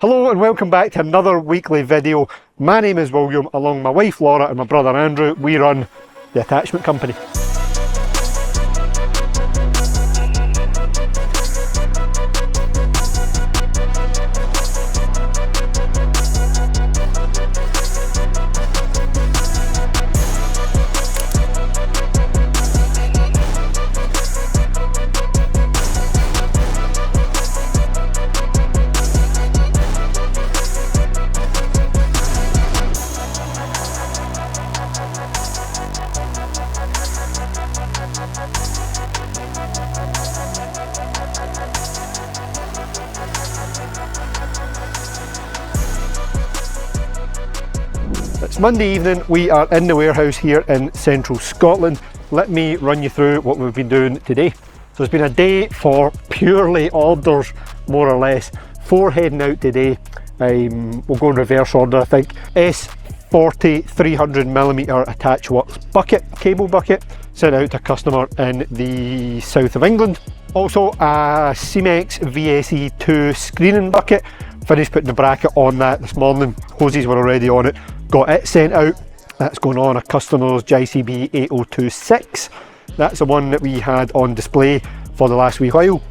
Hello and welcome back to another weekly video. My name is William, along with my wife Laura and my brother Andrew. We run the attachment company. It's Monday evening, we are in the warehouse here in central Scotland. Let me run you through what we've been doing today. So it's been a day for purely orders, more or less. 4 heading out today. We'll go in reverse order, I think. S40 300mm attach works bucket, cable bucket, sent out to a customer in the south of England. Also a Cemex VSE2 screening bucket. Finished putting the bracket on that this morning. Hoses were already on it. Got it sent out. That's going on a customer's JCB 8026. That's the one that we had on display for the last wee while.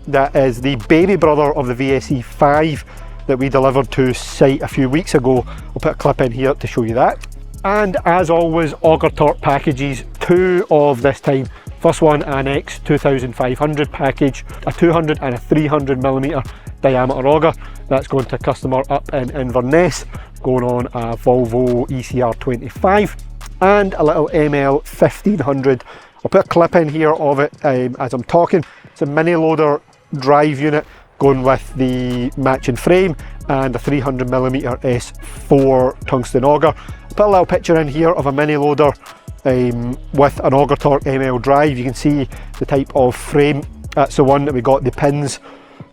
That is the baby brother of the VSE5 that we delivered to site a few weeks ago. I'll put a clip in here to show you that. And as always, auger torque packages, 2 of this time. First one, an X2500 package, a 200 and a 300mm diameter auger. That's going to a customer up in Inverness, going on a Volvo ECR25, and a little ML 1500. I'll put a clip in here of it as I'm talking. It's a mini loader drive unit going with the matching frame and a 300mm S4 tungsten auger. I'll put a little picture in here of a mini loader with an auger torque ML drive. You can see the type of frame. That's the one that we got the pins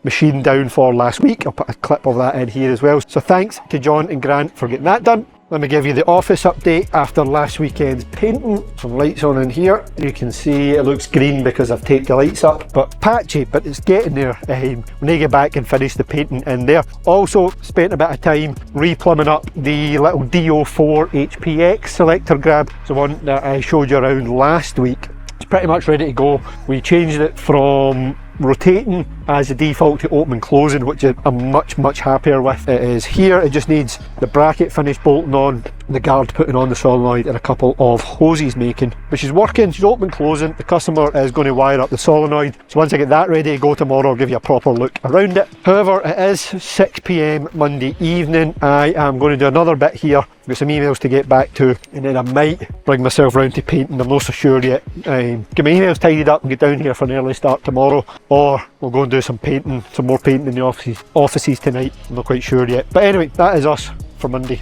machine down for last week. I'll put a clip of that in here as well. So thanks to John and Grant for getting that done. Let me give you the office update after last weekend's painting. Some lights on in here. You can see it looks green because I've taped the lights up, but patchy, but it's getting there. When I get back and finish the painting in there. Also spent a bit of time replumbing up the little DO4 HPX selector grab. It's the one that I showed you around last week. It's pretty much ready to go. We changed it from rotating as a default to open and closing, which I'm much happier with. It is here. It just needs the bracket finished bolting on, the guard putting on the solenoid, and a couple of hoses making, which is working. She's open closing. The customer is going to wire up the solenoid, so once I get that ready to go tomorrow, I'll give you a proper look around it. However, it is 6 PM Monday evening. I am going to do another bit here. I've got some emails to get back to, and then I might bring myself round to painting. I'm not so sure yet. Get my emails tidied up and get down here for an early start tomorrow, or we'll go and do some painting, some more painting in the offices tonight. I'm not quite sure yet. But anyway, that is us for Monday.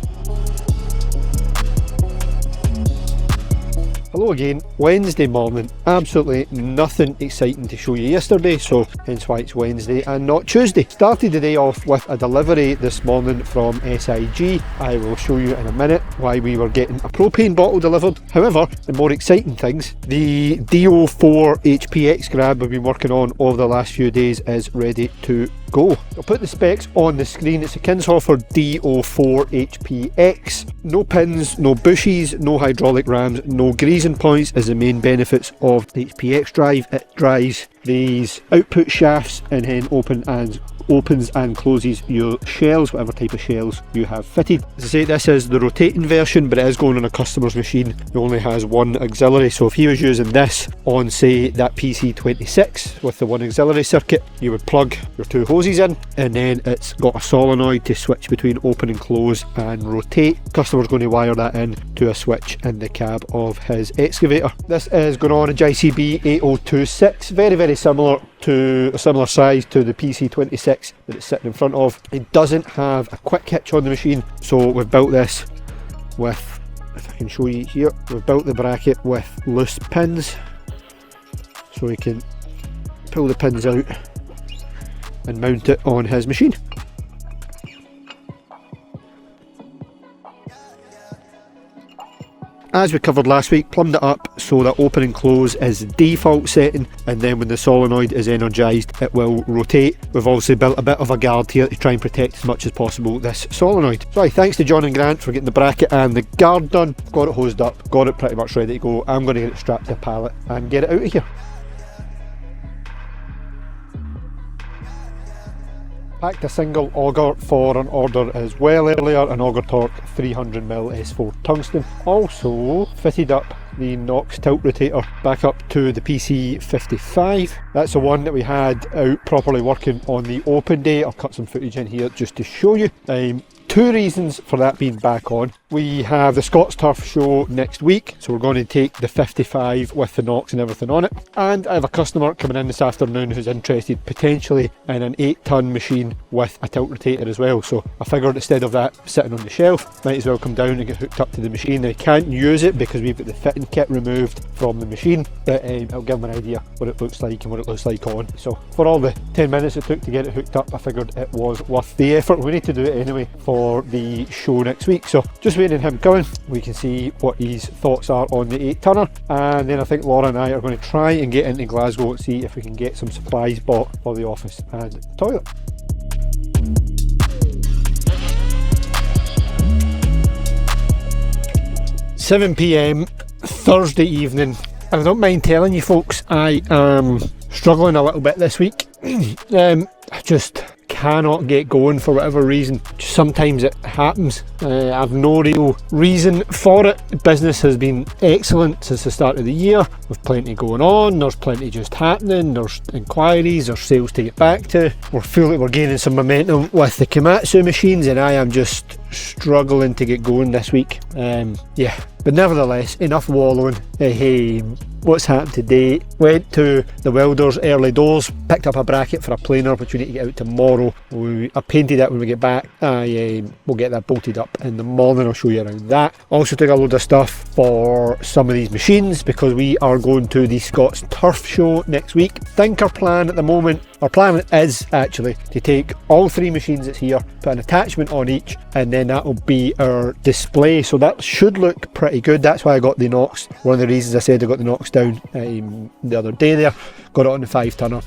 Hello again, Wednesday morning. Absolutely nothing exciting to show you yesterday, so hence why it's Wednesday and not Tuesday. Started the day off with a delivery this morning from SIG. I will show you in a minute why we were getting a propane bottle delivered. However, the more exciting things, the DO4 HPX grab we've been working on over the last few days is ready to go. I'll put the specs on the screen. It's a Kinshofer DO4 HPX. No pins, no bushes, no hydraulic rams, no greasing points is the main benefits of the HPX drive. It drives these output shafts and then opens and closes your shells, whatever type of shells you have fitted. As I say, this is the rotating version, but it is going on a customer's machine who only has one auxiliary. So if he was using this on, say, that PC26 with the one auxiliary circuit, you would plug your 2 hoses in, and then it's got a solenoid to switch between open and close and rotate. Customer's going to wire that in to a switch in the cab of his excavator. This is going on a JCB 8026, very similar to a similar size to the PC26 that it's sitting in front of. It doesn't have a quick hitch on the machine, so we've built this with, if I can show you here, we've built the bracket with loose pins, so we can pull the pins out and mount it on his machine. as we covered last week, plumbed it up so that open and close is the default setting, and then when the solenoid is energised it will rotate. We've obviously built a bit of a guard here to try and protect as much as possible this solenoid. So thanks to John and Grant for getting the bracket and the guard done. Got it hosed up, got it pretty much ready to go. I'm going to get it strapped to a pallet and get it out of here. Packed a single auger for an order as well earlier, an auger torque 300mm S4 tungsten. Also fitted up the Knox tilt rotator back up to the PC55. That's the one that we had out properly working on the open day. I'll cut some footage in here just to show you. Two reasons for that being back on. We have the Scots Turf show next week, so we're going to take the 55 with the Knox and everything on it. And I have a customer coming in this afternoon who's interested potentially in an 8-ton machine with a tilt rotator as well. So I figured instead of that sitting on the shelf, might as well come down and get hooked up to the machine. I can't use it because we've got the fitting kit removed from the machine, but it'll give them an idea what it looks like and what it looks like on. So for all the 10 minutes it took to get it hooked up, I figured it was worth the effort. We need to do it anyway for the show next week, so just waiting on him coming. We can see what his thoughts are on the 8-tonner, and then I think Laura and I are going to try and get into Glasgow and see if we can get some supplies bought for the office and the toilet. £7 PM Thursday evening, and I don't mind telling you folks, I am struggling a little bit this week. I just cannot get going for whatever reason. Just sometimes it happens. I've no real reason for it. Business has been excellent since the start of the year. We've plenty going on, there's plenty just happening, there's inquiries, there's sales to get back to. We feel like we're gaining some momentum with the Komatsu machines, and I am just struggling to get going this week. Yeah, but nevertheless, enough wallowing. Hey, what's happened today? Went to the welders early doors, picked up a bracket for a planer which we need to get out tomorrow. I painted it when we get back. We'll get that bolted up in the morning. I'll show you around that. Also took a load of stuff for some of these machines because we are going to the Scots Turf show next week. Think our plan at the moment, our plan is actually to take all 3 machines that's here, put an attachment on each, and then that will be our display. So that should look pretty good. That's why I got the Knox. One of the reasons I said I got the Knox down the other day there. Got it on the 5-tonner.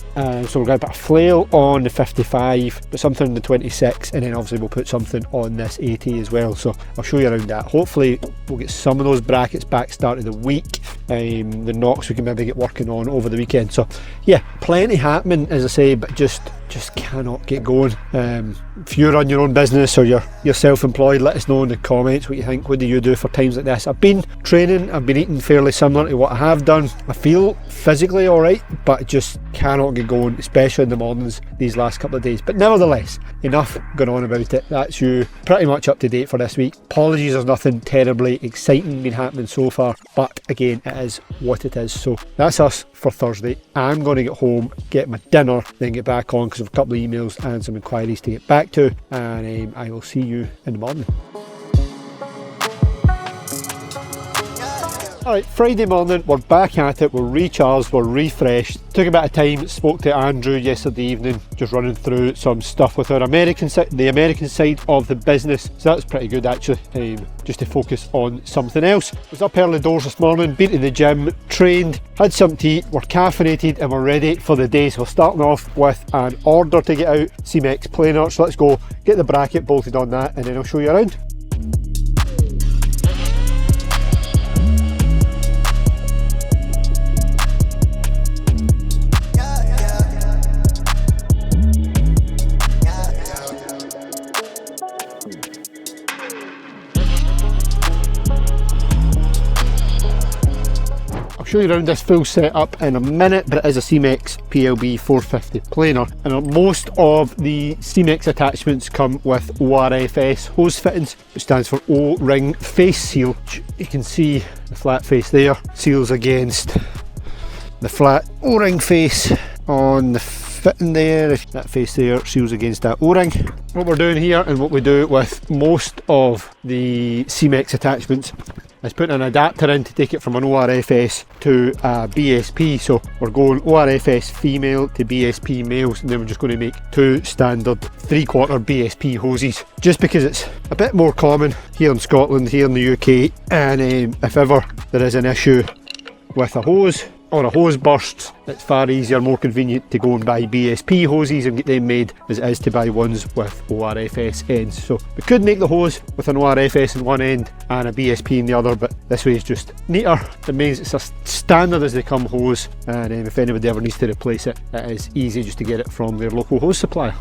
So we're going to put a flail on the 55, put something on the 26, and then obviously we'll put something on this 80 as well. So I'll show you around that. Hopefully we'll get some of those brackets back start of the week. The Knox we can maybe get working on over the weekend. So yeah, plenty happening as I say, but just cannot get going. If you run your own business or you're self-employed, let us know in the comments what you think. What do you do for times like this? I've been training, I've been eating fairly similar to what I have done. I feel physically alright, but I just cannot get going, especially in the mornings these last couple of days. But nevertheless, enough going on about it. That's you pretty much up to date for this week. Apologies, there's nothing terribly exciting been happening so far, but again, it is what it is. So that's us for Thursday. I'm going to get home, get my dinner, then get back on because I've a couple of emails and some inquiries to get back to, and I will see you in the morning. Alright, Friday morning, we're back at it, we're recharged, we're refreshed. Took a bit of time, spoke to Andrew yesterday evening, just running through some stuff with our the American side of the business. So that's pretty good actually, just to focus on something else. Was up early doors this morning, been to the gym, trained, had something to eat, we're caffeinated and we're ready for the day. So we're starting off with an order to get out, CMX planer. So let's go get the bracket bolted on that and then I'll show you around. Show you around this full setup in a minute, but it is a CMX PLB 450 planer, and most of the CMX attachments come with ORFS hose fittings, which stands for O-ring face seal. You can see the flat face there seals against the flat O-ring face on the fitting there. That face there seals against that O-ring. What we're doing here and what we do with most of the CMX attachments is putting an adapter in to take it from an ORFS to a BSP. So we're going ORFS female to BSP males, and then we're just going to make 2 standard 3/4 BSP hoses, just because it's a bit more common here in Scotland, here in the UK, and if ever there is an issue with a hose or a hose bursts, it's far easier, more convenient to go and buy BSP hoses and get them made as it is to buy ones with ORFS ends. So we could make the hose with an ORFS in one end and a BSP in the other, but this way is just neater. It means it's a standard as they come hose, and if anybody ever needs to replace it, it is easy just to get it from their local hose supplier.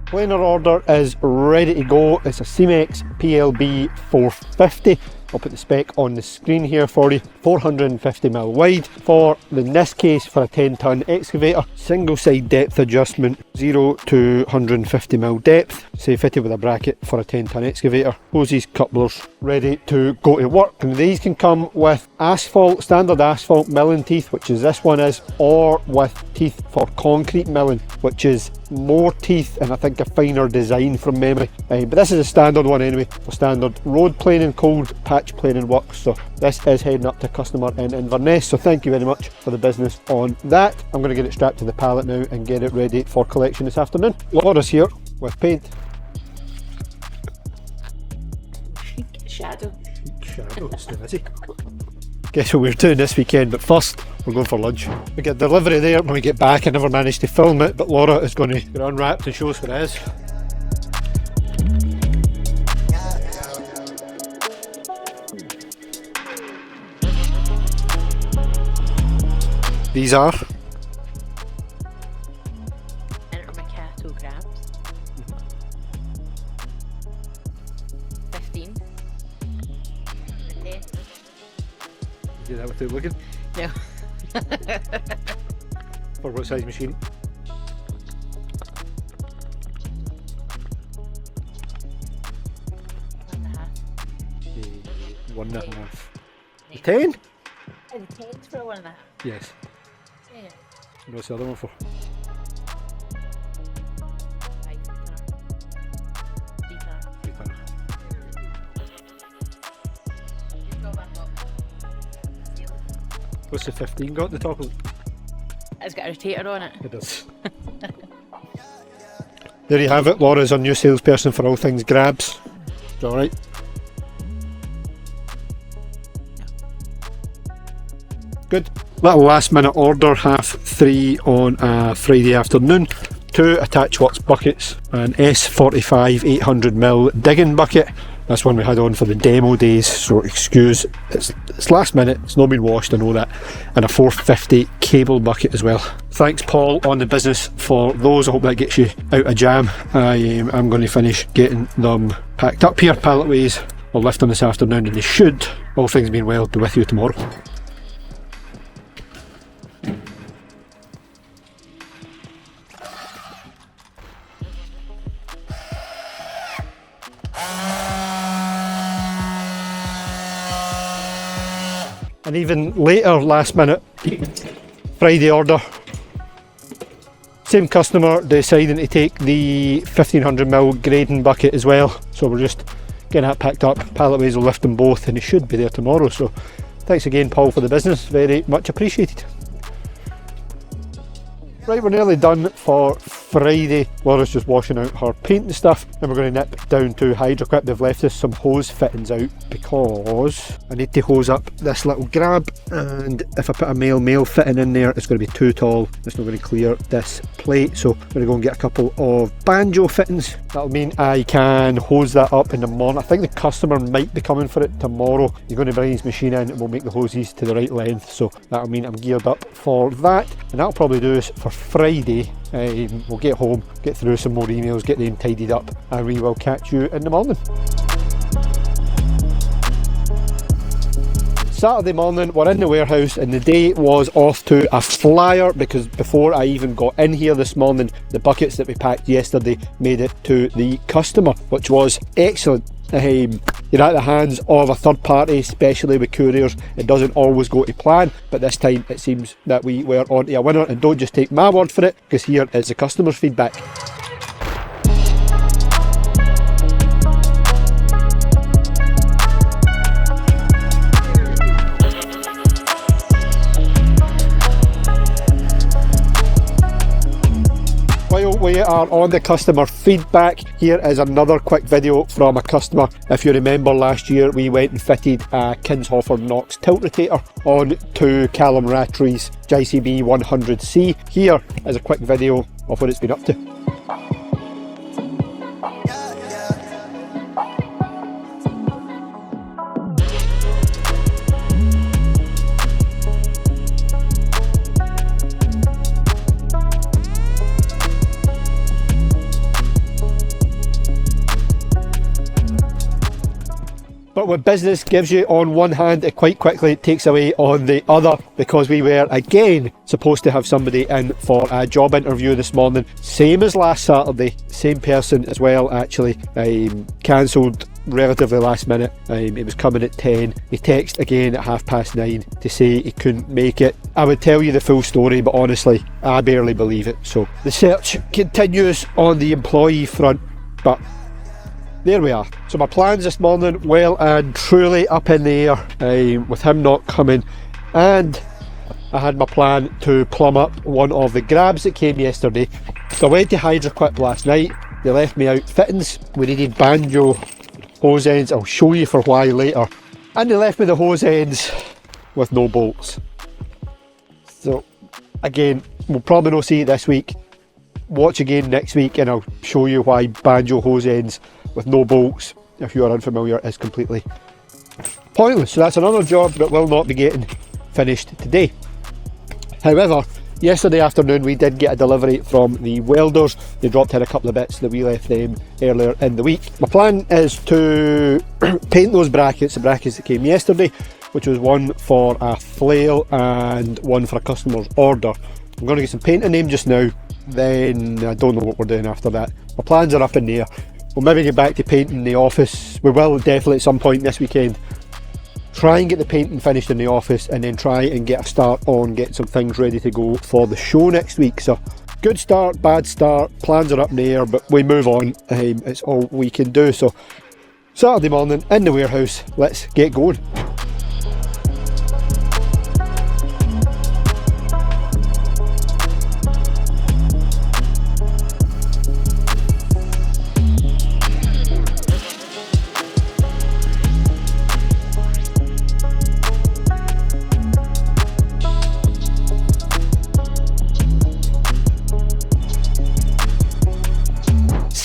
Planer order is ready to go. It's a Cemex PLB 450. I'll put the spec on the screen here for you. 450mm wide for, in this case, for a 10-ton excavator. Single side depth adjustment, 0 to 150mm depth. Say fitted with a bracket for a 10-ton excavator. Hoses, couplers, ready to go to work. And these can come with asphalt, standard asphalt milling teeth, which is this one is, or with teeth for concrete milling, which is more teeth and I think a finer design from memory. But this is a standard one anyway, for standard road planing, cold patch planing works. So this is heading up to customer in Inverness, so thank you very much for the business on that. I'm going to get it strapped to the pallet now and get it ready for collection this afternoon. Laura's here with paint. Shadow. It's too busy. Guess what we're doing this weekend, but first we're going for lunch. We get delivery there. When we get back, I never managed to film it, but Laura is going to get unwrapped and show us what it is. These are Intermercato grams. 15. do that without looking. No. For what size machine? One and a half. 10? And 10's for 1.5. Yes. Yeah. And what's the other one for? 3 tonne. What's the 15 got at the top of it? It's got a rotator on it. It does. There you have it. Laura's our new salesperson for all things grabs. Alright. Good. Little last minute order, 3:30 on a Friday afternoon. 2 Attach Works buckets, an S45 800mm digging bucket. That's one we had on for the demo days, so excuse, it's last minute, it's not been washed, I know that. And a 450 cable bucket as well. Thanks Paul on the business for those. I hope that gets you out of jam. I'm going to finish getting them packed up here, palletways. I'll lift them this afternoon and they should, all things being well, be with you tomorrow. And even later, last minute, Friday order. Same customer deciding to take the 1500mm grading bucket as well. So we're just getting that packed up. Palletways will lift them both and it should be there tomorrow. So thanks again Paul for the business, very much appreciated. Right, we're nearly done for Friday. Laura's just washing out her paint and stuff, and we're going to nip down to Hydroquip. They've left us some hose fittings out because I need to hose up this little grab, and if I put a male fitting in there, it's going to be too tall. It's not going to clear this plate, so I'm going to go and get a couple of banjo fittings. That'll mean I can hose that up in the morning. I think the customer might be coming for it tomorrow. He's going to bring his machine in and we'll make the hoses to the right length, so that'll mean I'm geared up for that, and that'll probably do us for Friday. We'll get home, get through some more emails, get them tidied up, and we will catch you in the morning. Saturday morning, we're in the warehouse and the day was off to a flyer, because before I even got in here this morning, the buckets that we packed yesterday made it to the customer, which was excellent. you're at the hands of a third party, especially with couriers. It doesn't always go to plan, but this time it seems that we were onto a winner. And don't just take my word for it, because here is the customer's feedback. While we are on the customer feedback, here is another quick video from a customer. If you remember last year, we went and fitted a Kinshofer Knox tilt rotator on to Callum Rattray's JCB 100C. Here is a quick video of what it's been up to. But what business gives you on one hand, it quite quickly takes away on the other, because we were again supposed to have somebody in for a job interview this morning, same as last Saturday, same person as well actually, cancelled relatively last minute. He was coming at 10, he texted again at 9:30 to say he couldn't make it. I would tell you the full story, but honestly I barely believe it. So the search continues on the employee front, but there we are. So my plans this morning, well and truly up in the air, with him not coming. And I had my plan to plumb up one of the grabs that came yesterday. So I went to Hydroquip last night. They left me out fittings. We needed banjo hose ends. I'll show you for why later. And they left me the hose ends with no bolts. So again, we'll probably not see it this week. Watch again next week and I'll show you why banjo hose ends with no bolts, if you are unfamiliar, is completely pointless. So that's another job that will not be getting finished today. However, yesterday afternoon we did get a delivery from the welders. They dropped in a couple of bits that we left them earlier in the week. My plan is to paint those brackets, the brackets that came yesterday, which was one for a flail and one for a customer's order. I'm going to get some paint in them just now, then I don't know what we're doing after that. My plans are up in the air. We'll maybe get back to painting the office. We will definitely at some point this weekend try and get the painting finished in the office, and then try and get a start on getting some things ready to go for the show next week. So good start, bad start, plans are up in the air, but we move on. It's all we can do. So Saturday morning in the warehouse, let's get going.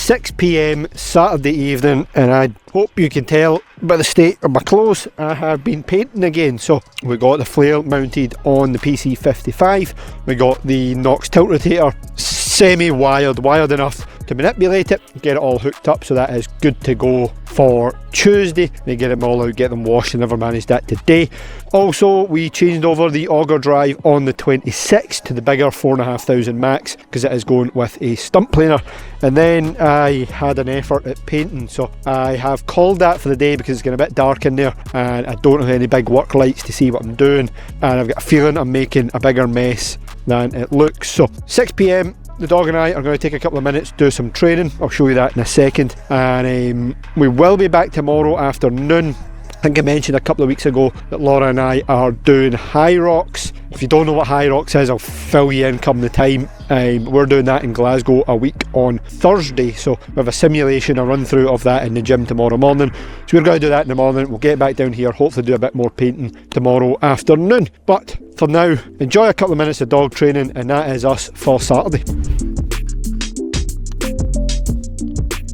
6 PM Saturday evening, and I hope you can tell by the state of my clothes I have been painting again. So we got the flail mounted on the PC55, we got the Knox tilt rotator semi-wired, wired enough to manipulate it, get it all hooked up, so that is good to go for Tuesday. They get them all out, get them washed, and never managed that today. Also, we changed over the auger drive on the 26th to the bigger 4,500 max, because it is going with a stump planer. And then I had an effort at painting, so I have called that for the day because it's getting a bit dark in there and I don't have any big work lights to see what I'm doing, and I've got a feeling I'm making a bigger mess than it looks. So 6 PM, the dog and I are going to take a couple of minutes, do some training. I'll show you that in a second, and we will be back tomorrow afternoon. I think I mentioned a couple of weeks ago that Laura and I are doing High Rocks. If you don't know what High Rocks is, I'll fill you in come the time. We're doing that in Glasgow a week on Thursday, so we have a simulation, a run through of that in the gym tomorrow morning. So we're going to do that in the morning. We'll get back down here, hopefully do a bit more painting tomorrow afternoon. But for now, enjoy a couple of minutes of dog training, and that is us for Saturday.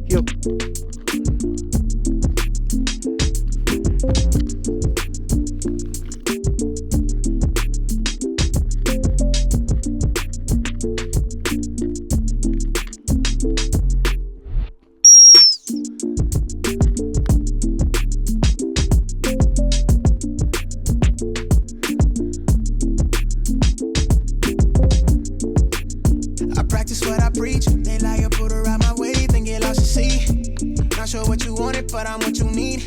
Here. But I'm what you need.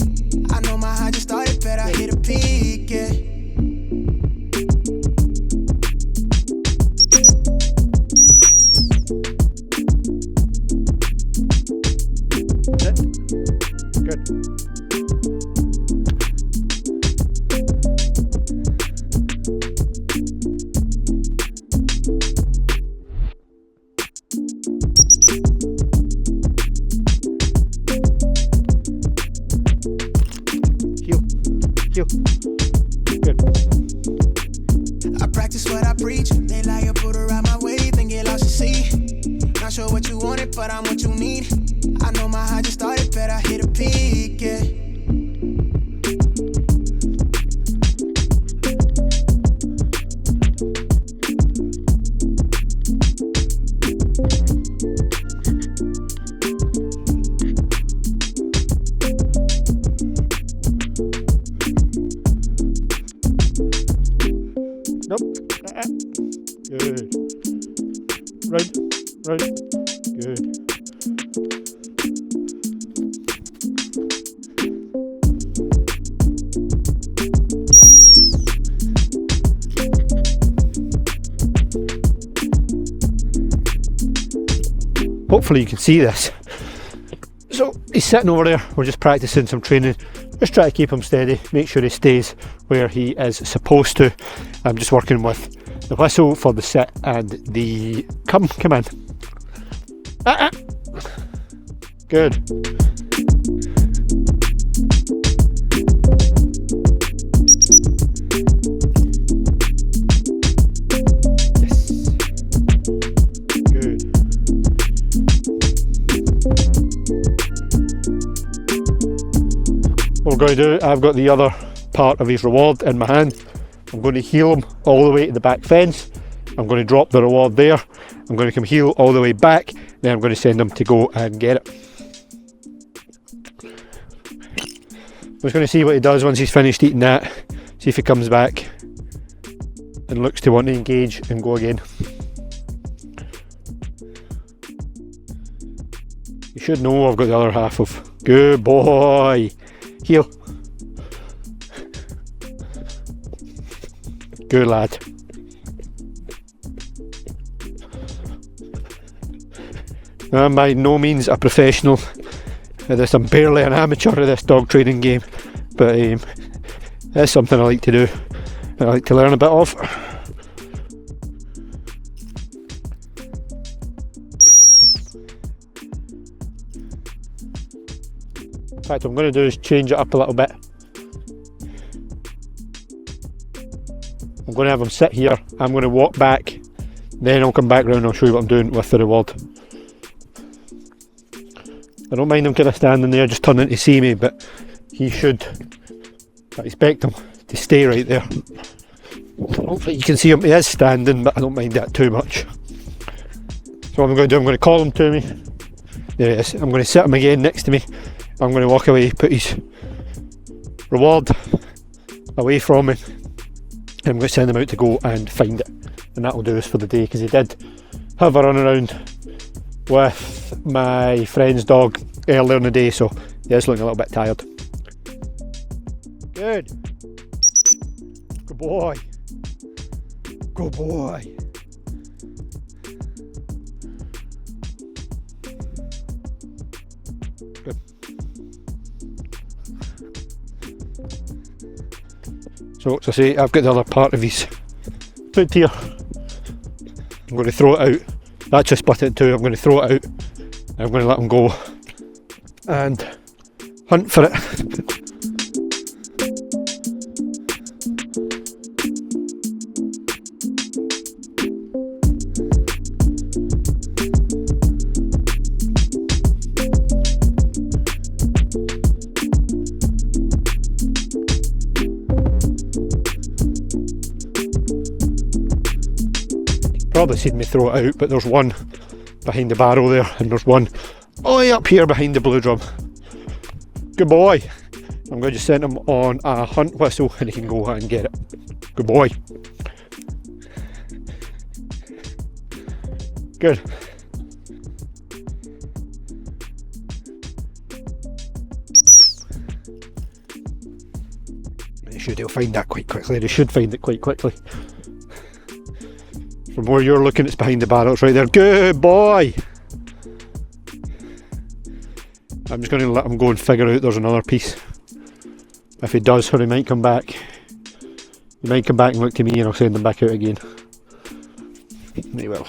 high just started, bet I hit a peak, yeah. Good. Heel. Good. I practice what I preach. They lie, put her out my way, then get lost to sea. Not sure what you wanted, but I'm what you need. I know my high just started, bet I hit a peak, yeah. Nope. Good. Right. Good. Hopefully you can see this. So he's sitting over there, we're just practicing some training. Just try to keep him steady, make sure he stays where he is supposed to. I'm just working with the whistle for the sit and the come in. Good. Yes. Good. What we're going to do, I've got the other part of his reward in my hand. I'm going to heel him all the way to the back fence. I'm going to drop the reward there. I'm going to come heel all the way back. Then I'm going to send him to go and get it. I'm just going to see what he does once he's finished eating that. See if he comes back and looks to want to engage and go again. You should know I've got the other half of. Good boy. Heel. Good lad. I'm by no means a professional at this. I'm barely an amateur at this dog training game, but it's something I like to do. I like to learn a bit of. In fact, what I'm going to do is change it up a little bit. I'm going to have him sit here, I'm going to walk back, then I'll come back round and I'll show you what I'm doing with the reward. I don't mind him kind of standing there just turning to see me, but he should. I expect him to stay right there. Hopefully you can see him, he is standing, but I don't mind that too much. So what I'm going to do, I'm going to call him to me. There he is. I'm going to sit him again next to me. I'm going to walk away, put his reward away from me. I'm going to send him out to go and find it, and that will do us for the day, because he did have a run around with my friend's dog earlier in the day, so he is looking a little bit tired. Good. Good boy. Good boy. Good. So as I say, I've got the other part of his food here. I'm going to throw it out. That's just split it in two. I'm going to throw it out. I'm going to let him go and hunt for it. Probably seen me throw it out, but there's one behind the barrel there, and there's one way up here behind the blue drum. Good boy. I'm going to just send him on a hunt whistle and he can go and get it. Good boy. Good. He'll find that quite quickly. They should find it quite quickly. From where you're looking, it's behind the barrels right there. Good boy! I'm just going to let him go and figure out there's another piece. If he does, or he might come back. He might come back and look to me and I'll send him back out again. He will.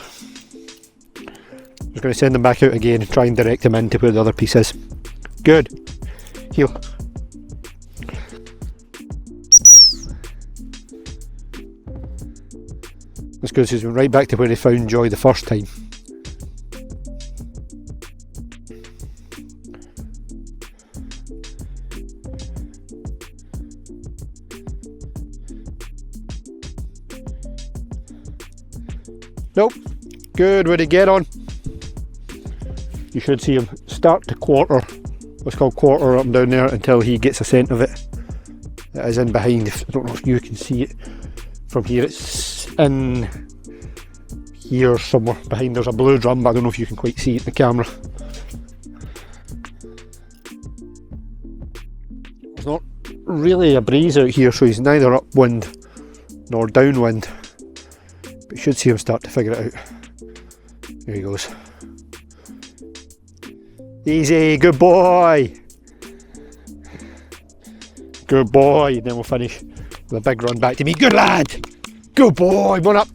Just going to send him back out again and try and direct him into where the other piece is. Good. Heel. That's good, so he's went right back to where he found Joy the first time. Nope. Good, where'd he get on? You should see him start to quarter, what's called quarter up and down there until he gets a scent of it. It is in behind, I don't know if you can see it from here, it's in here somewhere behind. There's a blue drum, but I don't know if you can quite see it in the camera. There's not really a breeze out here, so he's neither upwind nor downwind, but you should see him start to figure it out. There he goes. Easy, good boy! Good boy, and then we'll finish with a big run back to me. Good lad! Good boy, come on up!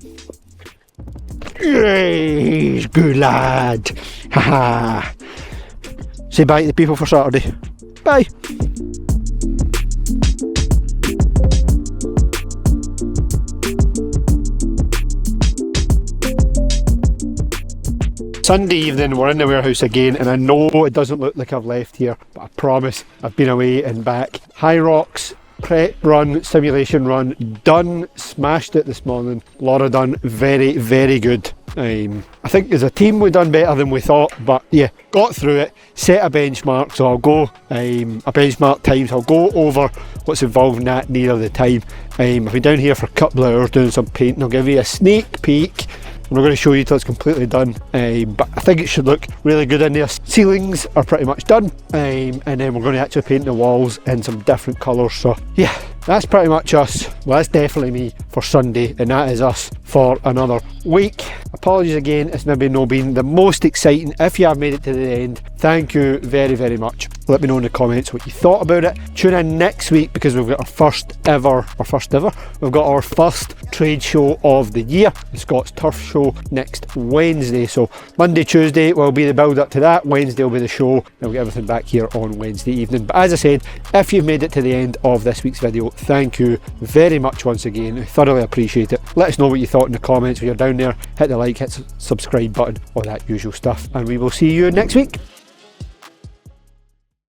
Yes, good lad! Haha! Say bye to the people for Saturday. Bye! Sunday evening, we're in the warehouse again, and I know it doesn't look like I've left here, but I promise I've been away and back. High Rocks prep run, simulation run, done, smashed it this morning. Laura done very, very good. I think as a team we've done better than we thought, but yeah, got through it, set a benchmark, so I'll go, a benchmark times, I'll go over what's involved in that nearer the time. I've been down here for a couple of hours doing some painting. I'll give you a sneak peek. I'm not going to show you till it's completely done, but I think it should look really good in there. Ceilings are pretty much done, and then we're going to actually paint the walls in some different colours. So yeah, that's pretty much us. Well, that's definitely me for Sunday, and that is us for another week. Apologies again, it's maybe not been the most exciting. If you have made it to the end, thank you very, very much. Let me know in the comments what you thought about it. Tune in next week because we've got our first ever, we've got our first trade show of the year, the Scots Turf Show, next Wednesday. So Monday, Tuesday will be the build up to that, Wednesday will be the show, and we'll get everything back here on Wednesday evening. But as I said, if you've made it to the end of this week's video, thank you very much once again. I thoroughly appreciate it. Let us know what you thought in the comments when you're down there. Hit the like, hit the subscribe button, all that usual stuff, and we will see you next week.